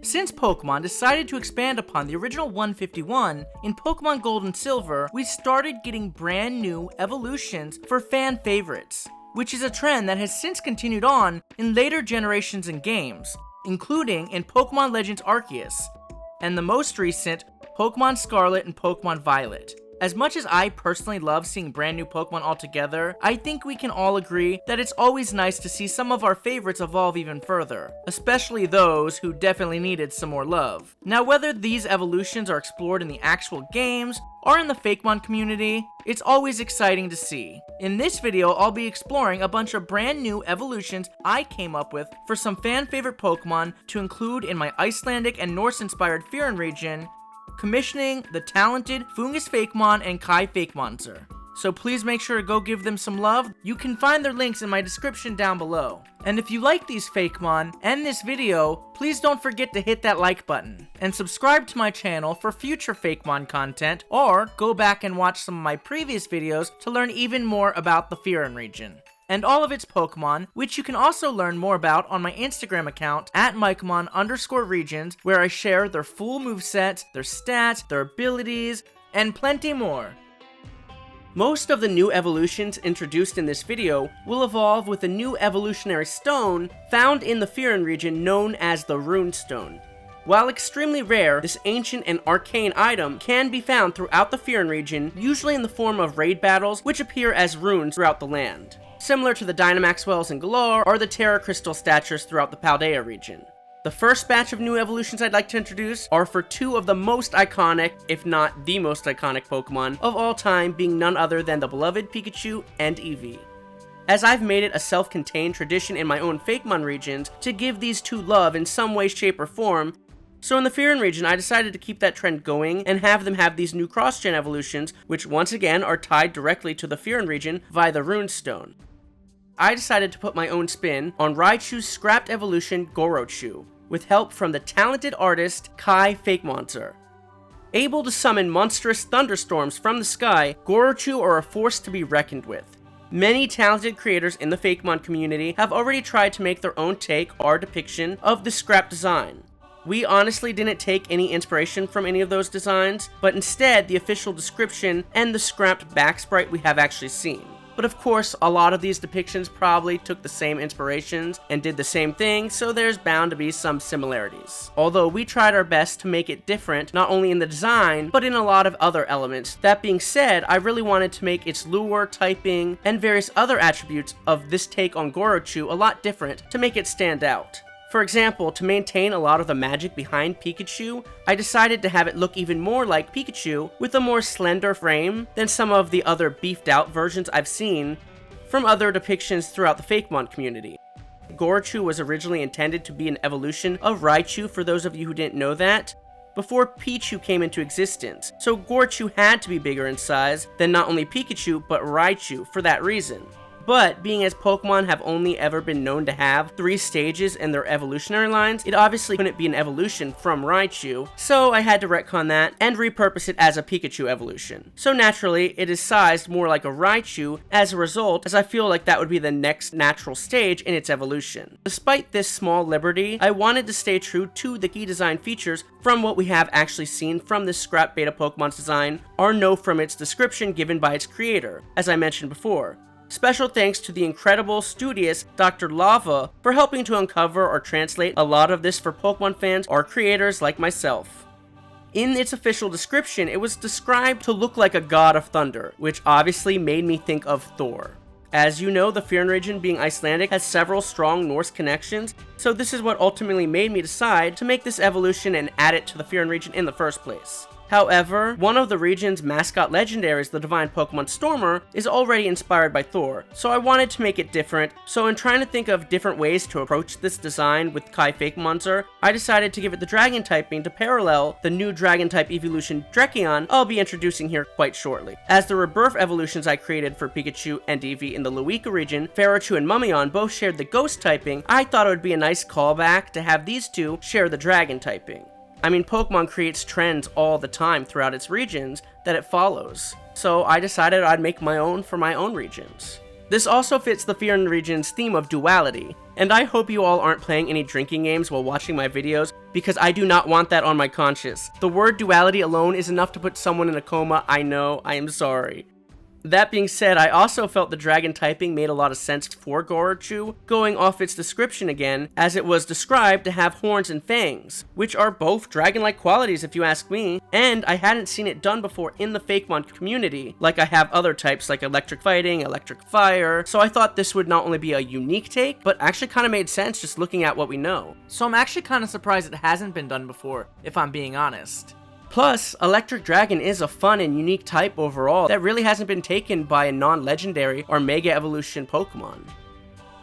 Since Pokemon decided to expand upon the original 151, in Pokemon Gold and Silver, we started getting brand new evolutions for fan favorites, which is a trend that has since continued on in later generations and games, including in Pokemon Legends Arceus, and the most recent, Pokemon Scarlet and Pokemon Violet. As much as I personally love seeing brand new Pokemon altogether, I think we can all agree that it's always nice to see some of our favorites evolve even further, especially those who definitely needed some more love. Now, whether these evolutions are explored in the actual games or in the Fakemon community, it's always exciting to see. In this video, I'll be exploring a bunch of brand new evolutions I came up with for some fan favorite Pokemon to include in my Icelandic and Norse inspired Fyrún Region, commissioning the talented Fungus Fakemon and Kai Fakemonster. So please make sure to go give them some love. You can find their links in my description down below. And if you like these Fakemon and this video, please don't forget to hit that like button. And subscribe to my channel for future Fakemon content, or go back and watch some of my previous videos to learn even more about the Fyrún region and all of its Pokemon, which you can also learn more about on my Instagram account at Mykelmon_regions, where I share their full movesets, their stats, their abilities, and plenty more. Most of the new evolutions introduced in this video will evolve with a new evolutionary stone found in the Fyrún region known as the Rune Stone. While extremely rare, this ancient and arcane item can be found throughout the Fyrún region, usually in the form of raid battles which appear as runes throughout the land, similar to the Dynamax Wells in Galar or the Terra Crystal statues throughout the Paldea region. The first batch of new evolutions I'd like to introduce are for two of the most iconic, if not the most iconic Pokemon of all time, being none other than the beloved Pikachu and Eevee. As I've made it a self-contained tradition in my own Fakemon regions to give these two love in some way, shape, or form, so in the Fyrún region, I decided to keep that trend going and have them have these new cross-gen evolutions, which once again are tied directly to the Fyrún region via the Rune Stone. I decided to put my own spin on Raichu's scrapped evolution Gorochu, with help from the talented artist Kai Fakemonster. Able to summon monstrous thunderstorms from the sky, Gorochu are a force to be reckoned with. Many talented creators in the Fakemon community have already tried to make their own take or depiction of the scrap design. We honestly didn't take any inspiration from any of those designs, but instead the official description and the scrapped back sprite we have actually seen. But of course, a lot of these depictions probably took the same inspirations and did the same thing, so there's bound to be some similarities. Although we tried our best to make it different, not only in the design, but in a lot of other elements. That being said, I really wanted to make its lure, typing, and various other attributes of this take on Gorochu a lot different to make it stand out. For example, to maintain a lot of the magic behind Pikachu, I decided to have it look even more like Pikachu with a more slender frame than some of the other beefed out versions I've seen from other depictions throughout the Fakemon community. Gorochu was originally intended to be an evolution of Raichu, for those of you who didn't know that, before Pichu came into existence, so Gorochu had to be bigger in size than not only Pikachu but Raichu for that reason. But, being as Pokemon have only ever been known to have 3 stages in their evolutionary lines, it obviously couldn't be an evolution from Raichu, so I had to retcon that and repurpose it as a Pikachu evolution. So naturally, it is sized more like a Raichu as a result, as I feel like that would be the next natural stage in its evolution. Despite this small liberty, I wanted to stay true to the key design features from what we have actually seen from this scrap beta Pokemon's design, or know from its description given by its creator, as I mentioned before. Special thanks to the incredible, studious Dr. Lava for helping to uncover or translate a lot of this for Pokemon fans or creators like myself. In its official description, it was described to look like a god of thunder, which obviously made me think of Thor. As you know, the Fyrún region, being Icelandic, has several strong Norse connections, so this is what ultimately made me decide to make this evolution and add it to the Fyrún region in the first place. However, one of the region's mascot legendaries, the divine Pokemon Stormer, is already inspired by Thor, so I wanted to make it different. So in trying to think of different ways to approach this design with Kai Fakemonster, I decided to give it the dragon typing to parallel the new dragon type evolution Drekeon I'll be introducing here quite shortly. As the rebirth evolutions I created for Pikachu and Eevee in the Leweka region, Gorochu and Mummion both shared the ghost typing. I thought it would be a nice callback to have these two share the dragon typing. I mean, Pokemon creates trends all the time throughout its regions that it follows, so I decided I'd make my own for my own regions. This also fits the Fyrún Region's theme of duality, and I hope you all aren't playing any drinking games while watching my videos, because I do not want that on my conscience. The word duality alone is enough to put someone in a coma. I know, I am sorry. That being said, I also felt the dragon typing made a lot of sense for Gorochu, going off its description again, as it was described to have horns and fangs, which are both dragon-like qualities if you ask me, and I hadn't seen it done before in the Fakemon community, like I have other types like electric fighting, electric fire, so I thought this would not only be a unique take, but actually kind of made sense just looking at what we know. So I'm actually kind of surprised it hasn't been done before, if I'm being honest. Plus, Electric Dragon is a fun and unique type overall that really hasn't been taken by a non-legendary or Mega Evolution Pokemon.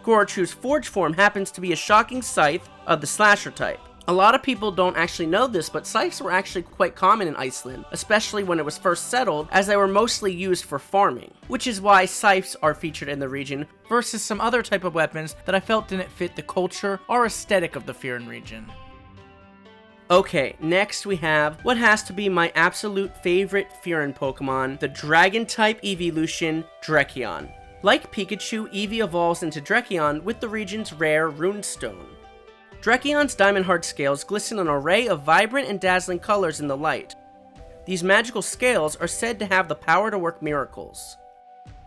Gorochu's Forge form happens to be a shocking scythe of the Slasher type. A lot of people don't actually know this, but scythes were actually quite common in Iceland, especially when it was first settled, as they were mostly used for farming, which is why scythes are featured in the region versus some other type of weapons that I felt didn't fit the culture or aesthetic of the Fyrún region. Okay, next we have what has to be my absolute favorite Fyrún Pokemon, the Dragon-type Eevelution, Drekeon. Like Pikachu, Eevee evolves into Drekeon with the region's rare Runestone. Drekeon's diamond heart scales glisten an array of vibrant and dazzling colors in the light. These magical scales are said to have the power to work miracles.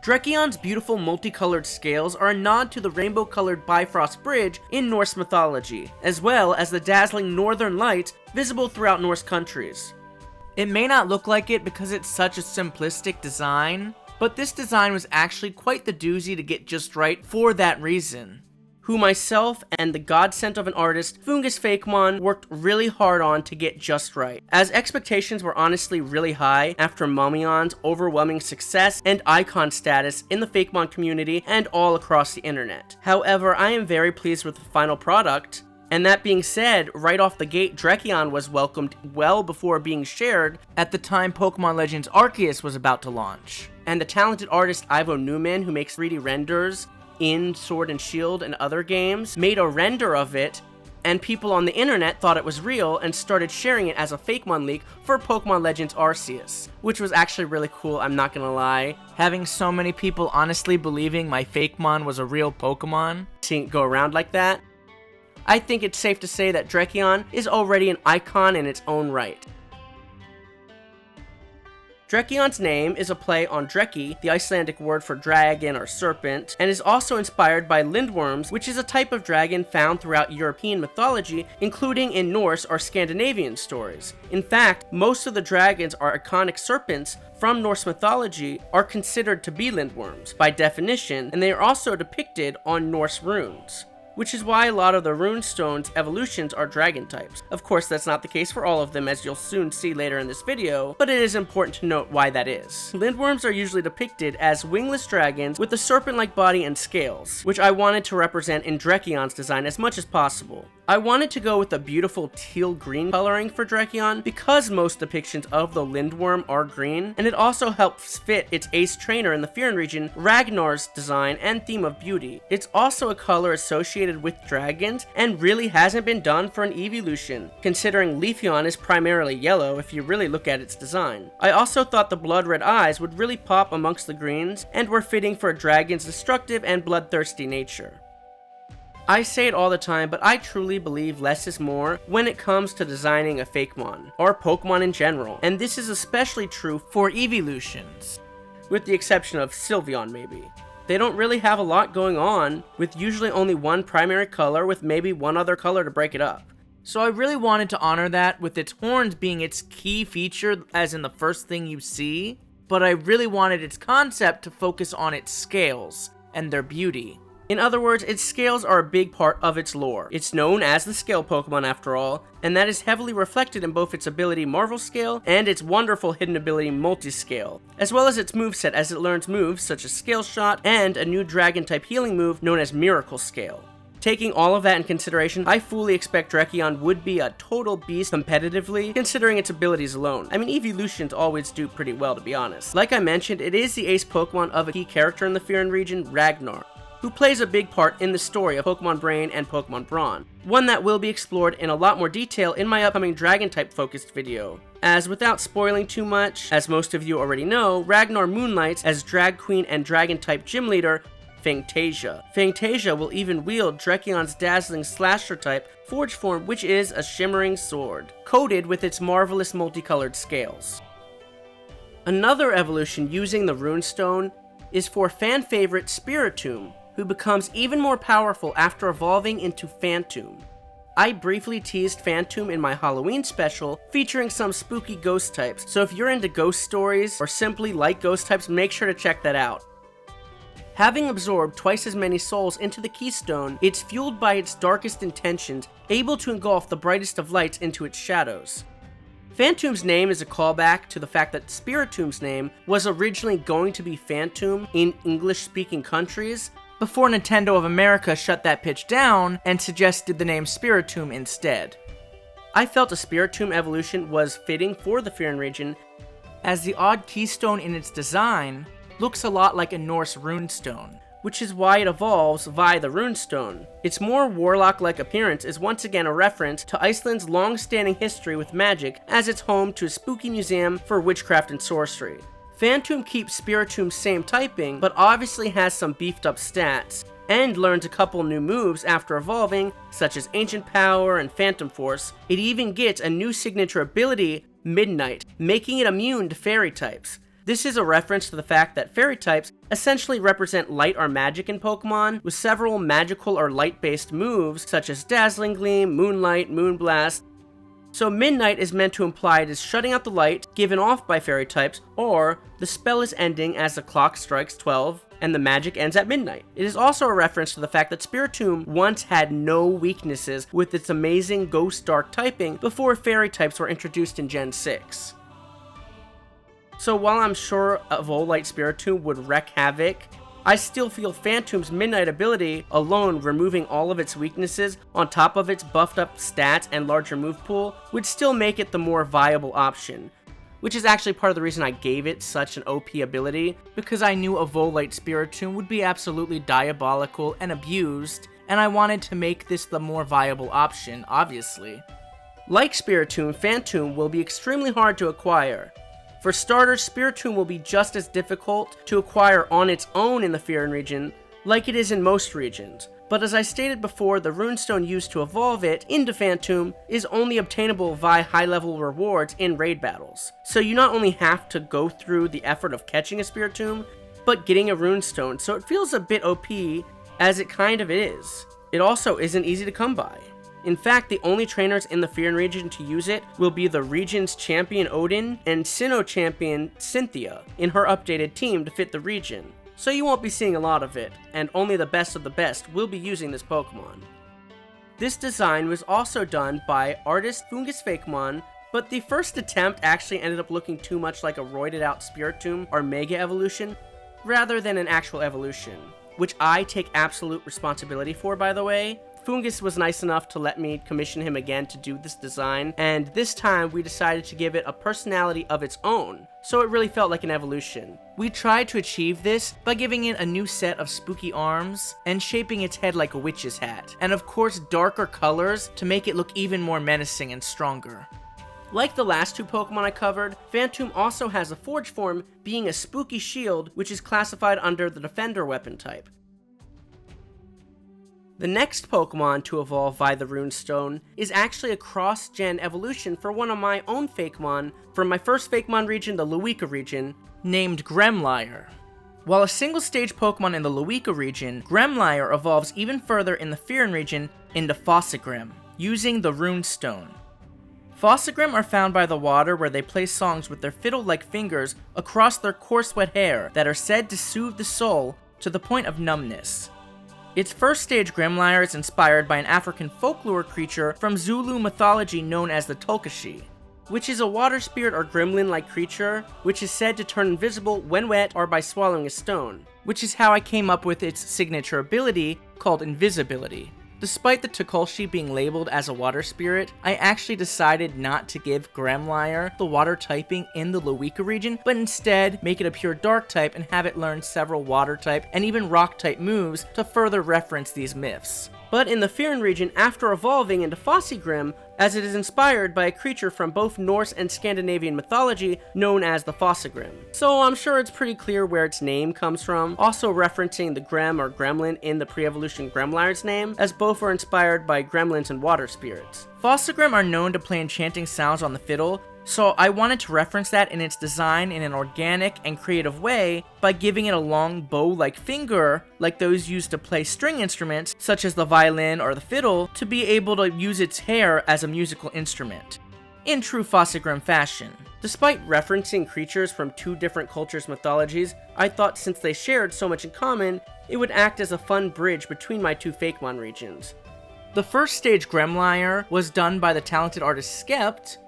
Drekeon's beautiful multicolored scales are a nod to the rainbow-colored Bifrost Bridge in Norse mythology, as well as the dazzling northern lights visible throughout Norse countries. It may not look like it because it's such a simplistic design, but this design was actually quite the doozy to get just right for that reason. Who myself and the godsend of an artist, Fungus Fakemon, worked really hard on to get just right, as expectations were honestly really high after Momeon's overwhelming success and icon status in the Fakemon community and all across the internet. However, I am very pleased with the final product, and that being said, right off the gate, Drekeon was welcomed well before being shared at the time Pokemon Legends Arceus was about to launch. And the talented artist Ivo Newman, who makes 3D renders in Sword and Shield and other games, made a render of it, and people on the internet thought it was real and started sharing it as a Fakemon leak for Pokemon Legends Arceus, which was actually really cool, I'm not gonna lie. Having so many people honestly believing my Fakemon was a real Pokemon, seeing it go around like that, I think it's safe to say that Drekeon is already an icon in its own right. Drekeon's name is a play on Dreki, the Icelandic word for dragon or serpent, and is also inspired by lindworms, which is a type of dragon found throughout European mythology, including in Norse or Scandinavian stories. In fact, most of the dragons are iconic serpents from Norse mythology are considered to be lindworms by definition, and they are also depicted on Norse runes, which is why a lot of the Runestone's evolutions are dragon types. Of course, that's not the case for all of them, as you'll soon see later in this video, but it is important to note why that is. Lindworms are usually depicted as wingless dragons with a serpent-like body and scales, which I wanted to represent in Drekeon's design as much as possible. I wanted to go with a beautiful teal-green coloring for Drekeon because most depictions of the lindworm are green, and it also helps fit its ace trainer in the Fyrún region, Ragnar's design and theme of beauty. It's also a color associated with dragons and really hasn't been done for an Eevelution, considering Niflhymn is primarily yellow if you really look at its design. I also thought the blood red eyes would really pop amongst the greens and were fitting for a dragon's destructive and bloodthirsty nature. I say it all the time, but I truly believe less is more when it comes to designing a Fakemon, or Pokemon in general, and this is especially true for Eevelutions, with the exception of Sylveon maybe. They don't really have a lot going on, with usually only one primary color with maybe one other color to break it up. So I really wanted to honor that with its horns being its key feature as in the first thing you see, but I really wanted its concept to focus on its scales and their beauty. In other words, its scales are a big part of its lore. It's known as the Scale Pokemon after all, and that is heavily reflected in both its ability Marvel Scale and its wonderful hidden ability Multiscale, as well as its moveset as it learns moves such as Scale Shot and a new Dragon-type healing move known as Miracle Scale. Taking all of that in consideration, I fully expect Drekeon would be a total beast competitively, considering its abilities alone. I mean, Eevelutions always do pretty well, to be honest. Like I mentioned, it is the ace Pokemon of a key character in the Fyrún region, Ragnar, who plays a big part in the story of Pokemon Brain and Pokemon Brawn, one that will be explored in a lot more detail in my upcoming Dragon-type focused video. As without spoiling too much, as most of you already know, Ragnar moonlights as Drag Queen and Dragon-type Gym Leader Fangtasia. Fangtasia will even wield Drekeon's dazzling slasher type forge form, which is a shimmering sword, coated with its marvelous multicolored scales. Another evolution using the runestone is for fan favorite Spiritomb, who becomes even more powerful after evolving into Phantomb. I briefly teased Phantomb in my Halloween special, featuring some spooky ghost types, so if you're into ghost stories or simply like ghost types, make sure to check that out. Having absorbed twice as many souls into the keystone, it's fueled by its darkest intentions, able to engulf the brightest of lights into its shadows. Phantomb's name is a callback to the fact that Spiritomb's name was originally going to be Phantomb in English-speaking countries, before Nintendo of America shut that pitch down and suggested the name Spiritomb instead. I felt a Spiritomb Evolution was fitting for the Fyrún Region, as the odd keystone in its design looks a lot like a Norse runestone, which is why it evolves via the runestone. Its more warlock-like appearance is once again a reference to Iceland's long-standing history with magic, as it's home to a spooky museum for witchcraft and sorcery. Phantomb keeps Spiritomb's same typing, but obviously has some beefed up stats, and learns a couple new moves after evolving, such as Ancient Power and Phantom Force. It even gets a new signature ability, Midnight, making it immune to fairy types. This is a reference to the fact that fairy types essentially represent light or magic in Pokemon, with several magical or light-based moves, such as Dazzling Gleam, Moonlight, Moonblast. So Midnight is meant to imply it is shutting out the light given off by fairy types, or the spell is ending as the clock strikes 12 and the magic ends at midnight. It is also a reference to the fact that Spiritomb once had no weaknesses with its amazing Ghost Dark typing before fairy types were introduced in Gen 6. So while I'm sure a Volite Spiritomb would wreak havoc, I still feel Phantomb's Midnight ability alone, removing all of its weaknesses on top of its buffed up stats and larger move pool, would still make it the more viable option. Which is actually part of the reason I gave it such an OP ability, because I knew a Volite Spiritomb would be absolutely diabolical and abused, and I wanted to make this the more viable option, obviously. Like Spiritomb, Phantomb will be extremely hard to acquire. For starters, Spiritomb will be just as difficult to acquire on its own in the Fyrún region, like it is in most regions. But as I stated before, the runestone used to evolve it into Phantomb is only obtainable via high-level rewards in raid battles. So you not only have to go through the effort of catching a Spiritomb, but getting a runestone, so it feels a bit OP, as it kind of is. It also isn't easy to come by. In fact, the only trainers in the Fyrún region to use it will be the region's champion Odin and Sinnoh champion Cynthia in her updated team to fit the region. So you won't be seeing a lot of it, and only the best of the best will be using this Pokemon. This design was also done by artist Fungus Fakemon, but the first attempt actually ended up looking too much like a roided out Spiritomb or Mega Evolution, rather than an actual evolution, which I take absolute responsibility for, by the way. Fungus was nice enough to let me commission him again to do this design, and this time we decided to give it a personality of its own, so it really felt like an evolution. We tried to achieve this by giving it a new set of spooky arms, and shaping its head like a witch's hat, and of course darker colors to make it look even more menacing and stronger. Like the last two Pokemon I covered, Phantomb also has a forge form, being a spooky shield, which is classified under the defender weapon type. The next Pokemon to evolve via the runestone is actually a cross-gen evolution for one of my own Fakemon from my first Fakemon region, the Leweka region, named Gremlire. While a single-stage Pokemon in the Leweka region, Gremlire evolves even further in the Fyrún region into Fossegrem, using the runestone. Fossegrem are found by the water, where they play songs with their fiddle-like fingers across their coarse wet hair that are said to soothe the soul to the point of numbness. Its first stage Gremlire is inspired by an African folklore creature from Zulu mythology known as the Tulkashi, which is a water spirit or gremlin-like creature, which is said to turn invisible when wet or by swallowing a stone, which is how I came up with its signature ability called Invisibility. Despite the Tulkashi being labeled as a water spirit, I actually decided not to give Gremlire the water typing in the Leweka region, but instead make it a pure dark type and have it learn several water type and even rock type moves to further reference these myths. but in the Fyrún region after evolving into Fossegrem, as it is inspired by a creature from both Norse and Scandinavian mythology known as the Fossegrem. So I'm sure it's pretty clear where its name comes from, also referencing the Grem or Gremlin in the pre-evolution Gremlire's name, as both are inspired by gremlins and water spirits. Fossegrem are known to play enchanting sounds on the fiddle, so I wanted to reference that in its design in an organic and creative way by giving it a long bow-like finger, like those used to play string instruments, such as the violin or the fiddle, to be able to use its hair as a musical instrument, in true Fossegrem fashion. Despite referencing creatures from two different cultures' mythologies, I thought since they shared so much in common, it would act as a fun bridge between my two Fakemon regions. The first stage Gremlire was done by the talented artist Skept,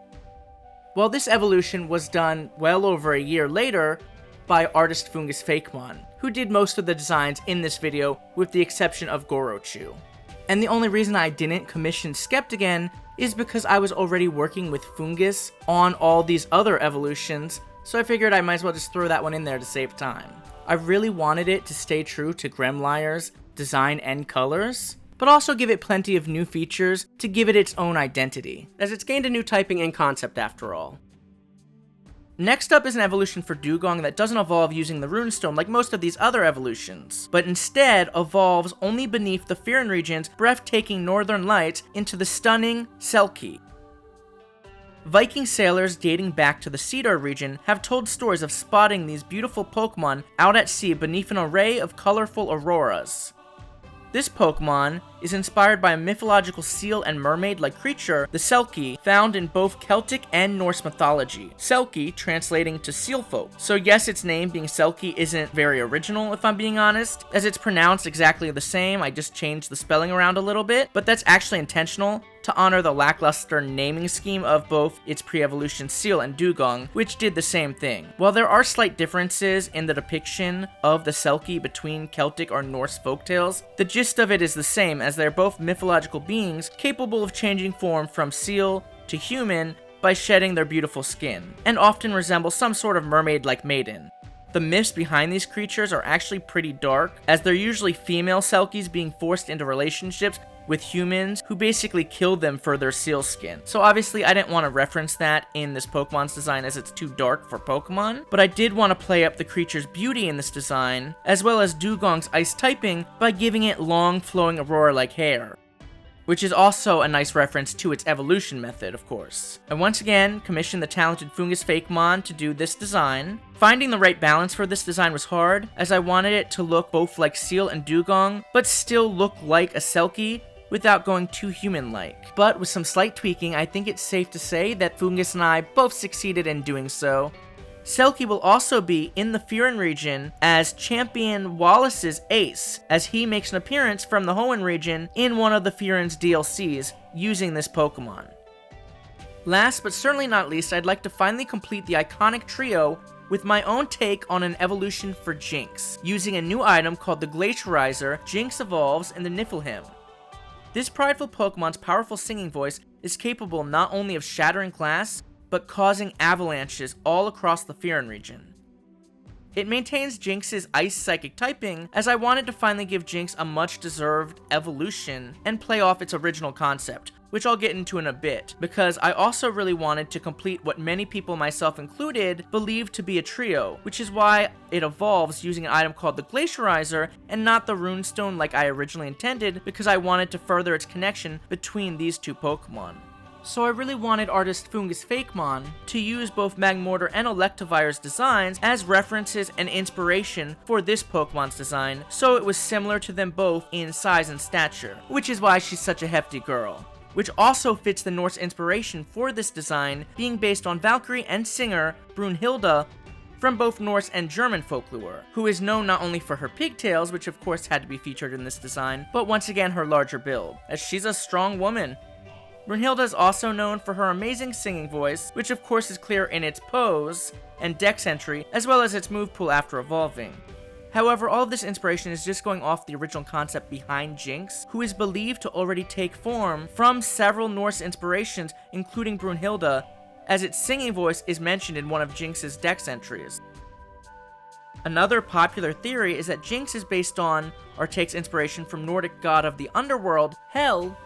while this evolution was done well over a year later by artist Fungus Fakemon, who did most of the designs in this video with the exception of Gorochu. And the only reason I didn't commission Skept again is because I was already working with Fungus on all these other evolutions, so I figured I might as well just throw that one in there to save time. I really wanted it to stay true to Gremlire's design and colors, but also give it plenty of new features to give it its own identity, as it's gained a new typing and concept after all. Next up is an evolution for Dewgong that doesn't evolve using the runestone like most of these other evolutions, but instead evolves only beneath the Fyrún region's breathtaking northern lights into the stunning Selkie. Viking sailors dating back to the Cedar region have told stories of spotting these beautiful Pokemon out at sea beneath an array of colorful auroras. This Pokemon is inspired by a mythological seal and mermaid-like creature, the Selkie, found in both Celtic and Norse mythology. Selkie translating to seal folk. So yes, its name being Selkie isn't very original if I'm being honest, as it's pronounced exactly the same, I just changed the spelling around a little bit, but that's actually intentional to honor the lackluster naming scheme of both its pre-evolution seal and Dewgong, which did the same thing. While there are slight differences in the depiction of the Selkie between Celtic or Norse folktales, the gist of it is the same, as they're both mythological beings capable of changing form from seal to human by shedding their beautiful skin, and often resemble some sort of mermaid-like maiden. The myths behind these creatures are actually pretty dark, as they're usually female Selkies being forced into relationships with humans who basically kill them for their seal skin. So obviously I didn't want to reference that in this Pokemon's design as it's too dark for Pokemon, but I did want to play up the creature's beauty in this design, as well as Dewgong's ice typing by giving it long flowing aurora-like hair, which is also a nice reference to its evolution method, of course. I once again commissioned the talented Fungus Fakemon to do this design. Finding the right balance for this design was hard, as I wanted it to look both like Seal and Dewgong, but still look like a Selkie, without going too human-like. But with some slight tweaking, I think it's safe to say that Fungus and I both succeeded in doing so. Selkie will also be in the Fyrún region as Champion Wallace's ace, as he makes an appearance from the Hoenn region in one of the Fyrún's DLCs using this Pokemon. Last but certainly not least, I'd like to finally complete the iconic trio with my own take on an evolution for Jynx. Using a new item called the Glacierizer, Jynx evolves in the Niflhymn. This prideful Pokemon's powerful singing voice is capable not only of shattering glass, but causing avalanches all across the Fyrún region. It maintains Jynx's ice psychic typing, as I wanted to finally give Jynx a much deserved evolution and play off its original concept, which I'll get into in a bit, because I also really wanted to complete what many people, myself included, believe to be a trio, which is why it evolves using an item called the Glacierizer and not the Runestone like I originally intended, because I wanted to further its connection between these two Pokemon. So I really wanted artist Fungus Fakemon to use both Magmortar and Electivire's designs as references and inspiration for this Pokemon's design, so it was similar to them both in size and stature, which is why she's such a hefty girl. Which also fits the Norse inspiration for this design, being based on Valkyrie and singer Brunhilde from both Norse and German folklore, who is known not only for her pigtails, which of course had to be featured in this design, but once again her larger build, as she's a strong woman. Brunhilde is also known for her amazing singing voice, which of course is clear in its pose and dex entry, as well as its move pool after evolving. However, all of this inspiration is just going off the original concept behind Jynx, who is believed to already take form from several Norse inspirations, including Brunhilde, as its singing voice is mentioned in one of Jynx's dex entries. Another popular theory is that Jynx is based on or takes inspiration from Nordic god of the underworld, Hel,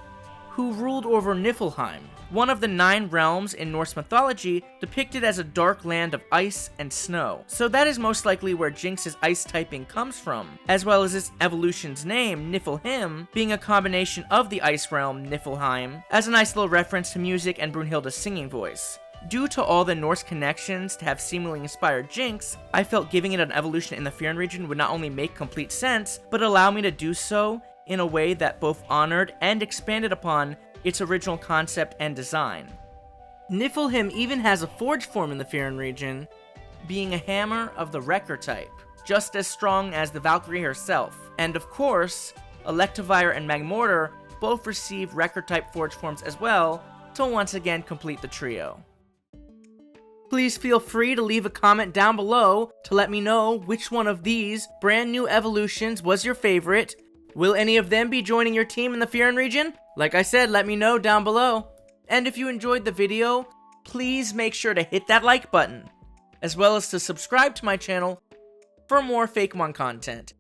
who ruled over Niflhymn, one of the 9 realms in Norse mythology depicted as a dark land of ice and snow. So that is most likely where Jynx's ice typing comes from, as well as its evolution's name, Niflhymn, being a combination of the ice realm, Niflheim, as a nice little reference to music and Brunhilde's singing voice. Due to all the Norse connections to have seemingly inspired Jynx, I felt giving it an evolution in the Fyrún region would not only make complete sense, but allow me to do so in a way that both honored and expanded upon its original concept and design. Niflhymn even has a forge form in the Fyrún region, being a hammer of the Wrecker type, just as strong as the Valkyrie herself. And of course, Electivire and Magmortar both receive Wrecker type forge forms as well, to once again complete the trio. Please feel free to leave a comment down below to let me know which one of these brand new evolutions was your favorite. Will any of them be joining your team in the Fyrún region? Like I said, let me know down below. And if you enjoyed the video, please make sure to hit that like button, as well as to subscribe to my channel for more Fakemon content.